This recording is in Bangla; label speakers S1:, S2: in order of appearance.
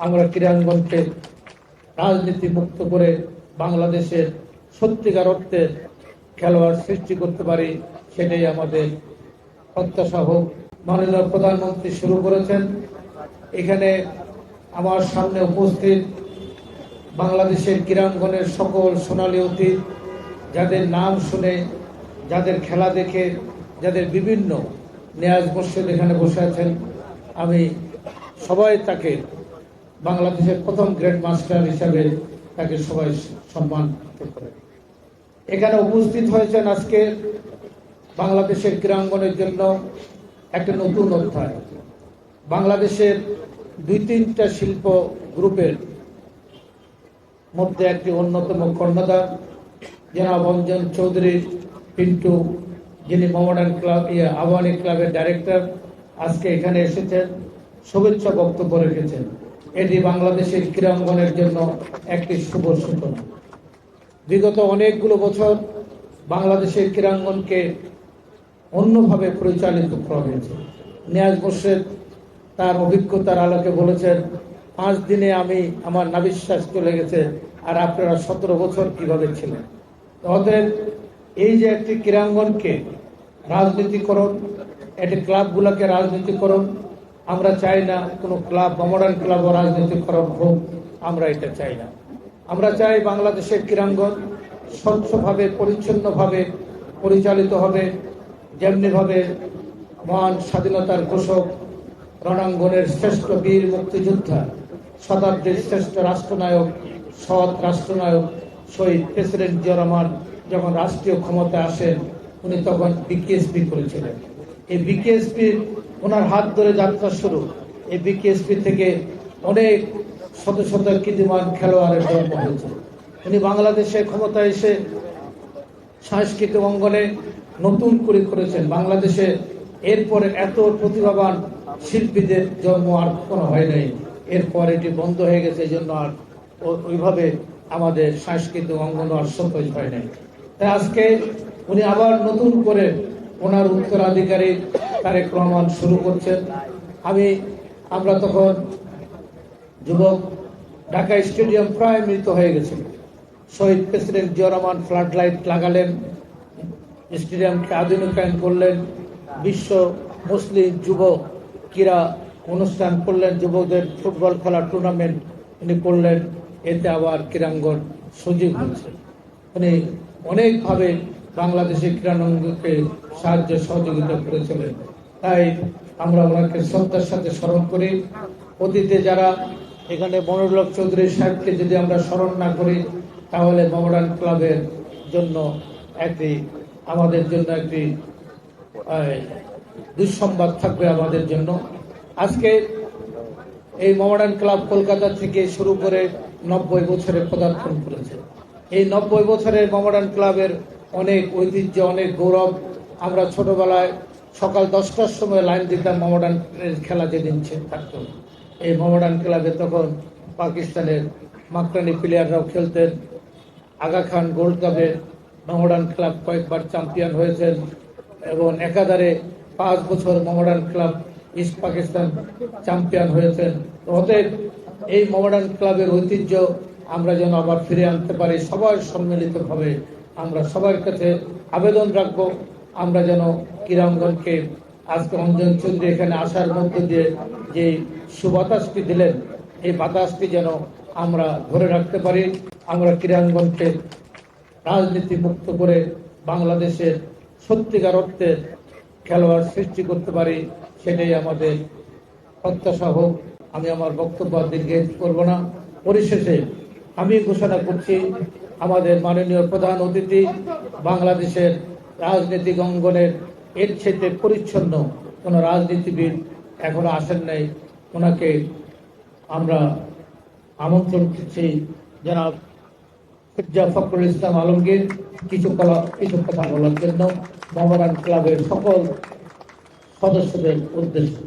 S1: আমরা ক্রীড়াঙ্গনকে রাজনীতি মুক্ত করে বাংলাদেশের সত্যিকার অর্থে খেলোয়াড় সৃষ্টি করতে পারি, সেটাই আমাদের প্রত্যাশা হোক। মাননীয় প্রধানমন্ত্রী শুরু করেছেন। এখানে আমার সামনে উপস্থিত বাংলাদেশের ক্রীড়াঙ্গনের সকল সোনালী অতীত, যাদের নাম শুনে, যাদের খেলা দেখে, যাদের বিভিন্ন নেয়াজ মসজিদ এখানে বসে আছেন, আমি সবাই তাকে বাংলাদেশের প্রথম গ্র্যান্ড মাস্টার হিসাবে তাকে সবাই সম্মান করে। এখানে উপস্থিত হয়েছেন আজকে বাংলাদেশের ক্রীড়াঙ্গনের জন্য একটা নতুন অধ্যায়। বাংলাদেশের 2-3টা শিল্প গ্রুপের মধ্যে একটি অন্যতম কর্ণধার জনাব অঞ্জন চৌধুরী পিন্টু, যিনি মোহামেডান ক্লাব আবাহনী ক্লাবের ডাইরেক্টর, আজকে এখানে এসেছেন, শুভেচ্ছা বক্তব্য রেখেছেন। এটি বাংলাদেশের ক্রীড়াঙ্গনের জন্য একটি শুভ সূচনা। বিগত অনেকগুলো বছর বাংলাদেশের ক্রীড়াঙ্গনকে অন্যভাবে পরিচালিত করা হয়েছে। নিয়াজ মোর্শেদ তার অভিজ্ঞতার আলোকে বলেছেন, 5 দিনে আমার নাভিশ্বাস চলে গেছে, আর আপনারা 17 বছর কিভাবে ছিলেন। অতএব এই যে একটি ক্রীড়াঙ্গনকে রাজনীতিকরণ, একটি ক্লাবগুলোকে রাজনীতিকরণ, আমরা চাই না কোনো ক্লাব মোহামেডান ক্লাবও রাজনীতিকরণ হোক, আমরা এটা চাই না। আমরা চাই বাংলাদেশের ক্রীড়াঙ্গন স্বচ্ছভাবে পরিচ্ছন্নভাবে পরিচালিত হবে, যেমনিভাবে মহান স্বাধীনতার ঘোষক, রণাঙ্গনের শ্রেষ্ঠ বীর মুক্তিযোদ্ধা, শতাব্দীর শ্রেষ্ঠ রাষ্ট্রনায়ক, সৎ রাষ্ট্রনায়ক শহীদ প্রেসিডেন্ট জিয়া রহমান যখন রাষ্ট্রীয় ক্ষমতায় আসেন, উনি তখন বিকেএসপি করেছিলেন। এই বিকেএসপি ওনার হাত ধরে যাত্রা শুরু। এই বিকেএসপি থেকে অনেক শত শত কীর্তিমান খেলোয়াড়ের জন্ম হয়েছে। উনি বাংলাদেশে ক্ষমতায় এসে সাংস্কৃতিক অঙ্গনে নতুন করে করেছেন। বাংলাদেশে এরপরে এত প্রতিভাবান শিল্পীদের জন্ম আর কোনো হয় নাই। এরপর এটি বন্ধ হয়ে গেছে, এই জন্য আর ওইভাবে আমাদের সাংস্কৃতিক অঙ্গন আর সতেজ হয় নাই। তাই আজকে উনি আবার নতুন করে ওনার উত্তরাধিকারী তারেক রহমান শুরু করছেন। আমরা তখন যুবক ঢাকা স্টেডিয়াম প্রায় মৃত হয়ে গেছিল। শহীদ president Zia Rahman flood light লাগালেন, স্টেডিয়ামকে আধুনিকায়ন করলেন, বিশ্ব মুসলিম যুব ক্রীড়া অনুষ্ঠান করলেন, যুবকদের ফুটবল খেলার টুর্নামেন্ট উনি করলেন। এতে আবার ক্রীড়াঙ্গন সজীব হচ্ছে। উনি অনেকভাবে বাংলাদেশের ক্রীড়াঙ্গনকে সাহায্য সহযোগিতা করেছিলেন। তাই আমরা ওনাকে শ্রদ্ধার সাথে স্মরণ করি। অতীতে যারা এখানে মনিরুল চৌধুরী সাহেবকে যদি আমরা স্মরণ না করি, তাহলে মোহামেডান ক্লাবের জন্য আমাদের জন্য একটি দুঃসংবাদ থাকবে আমাদের জন্য। আজকে এই মোহামেডান ক্লাব কলকাতা থেকে শুরু করে 90 বছরে পদার্পণ করেছে। এই 90 বছরের মোহামেডান ক্লাবের অনেক ঐতিহ্য, অনেক গৌরব। আমরা ছোটবেলায় সকাল 10টার সময় লাইন দিতাম মোহামেডান খেলা যেদিন থাকতো। এই মোহামেডান ক্লাবে তখন পাকিস্তানের মাকরানি প্লেয়াররাও খেলতেন। আগা খান গোল্ড কাপে মোহামেডান ক্লাব কয়েকবার চ্যাম্পিয়ন হয়েছেন এবং একাধারে 5 বছর Mohammedan club east Pakistan champion হয়েছেন। অতএব এই মোহামেডান ক্লাবের ঐতিহ্য আমরা যেন আবার ফিরে আনতে পারি। সবার সম্মিলিতভাবে আমরা সবার কাছে আবেদন রাখব, আমরা যেন ক্রীড়াঙ্গনকে আজকে অঞ্জন চৌধুরী এখানে আসার মধ্য দিয়ে যে সুবাতাসটি দিলেন, এই বাতাসটি যেন আমরা ধরে রাখতে পারি। আমরা ক্রীড়াঙ্গনকে রাজনীতি মুক্ত করে বাংলাদেশের সত্যিকার অর্থে খেলোয়াড় সৃষ্টি করতে পারি, সেটাই আমাদের প্রত্যাশা হোক। আমি আমার বক্তব্য দীর্ঘায়িত করব না। পরিশেষে আমি ঘোষণা করছি, আমাদের মাননীয় প্রধান অতিথি বাংলাদেশের রাজনৈতিক অঙ্গনের এর চেয়ে পরিচ্ছন্ন কোনো রাজনীতিবিদ এখনো আসেন নাই। ওনাকে আমরা আমন্ত্রণ করছি জনাব মির্জা ফখরুল ইসলাম আলমগীর কিছু কথা বলার জন্য মোহামেডান ক্লাবের সকল সদস্যদের উদ্দেশ্যে।